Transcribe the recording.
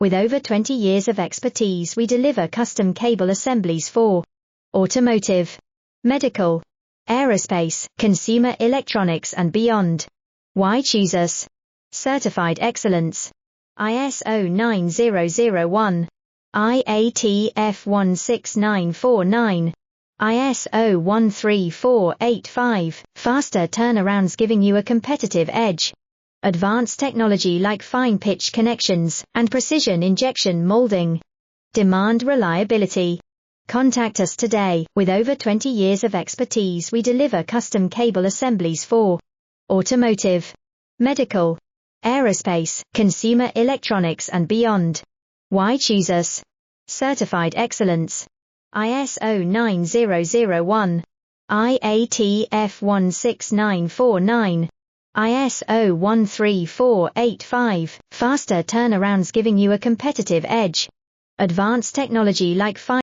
With over 20 years of expertise, we deliver custom cable assemblies for automotive, medical, aerospace, consumer electronics and beyond. Why choose us? Certified excellence. ISO 9001, IATF 16949, ISO 13485, faster turnarounds giving you a competitive edge. Advanced technology like fine pitch connections and precision injection molding. Demand reliability. Contact us today. With over 20 years of expertise, we deliver custom cable assemblies for automotive, medical, aerospace, consumer electronics and beyond. Why choose us? Certified excellence. ISO 9001, IATF 16949, ISO 13485, faster turnarounds giving you a competitive edge. Advanced technology like fine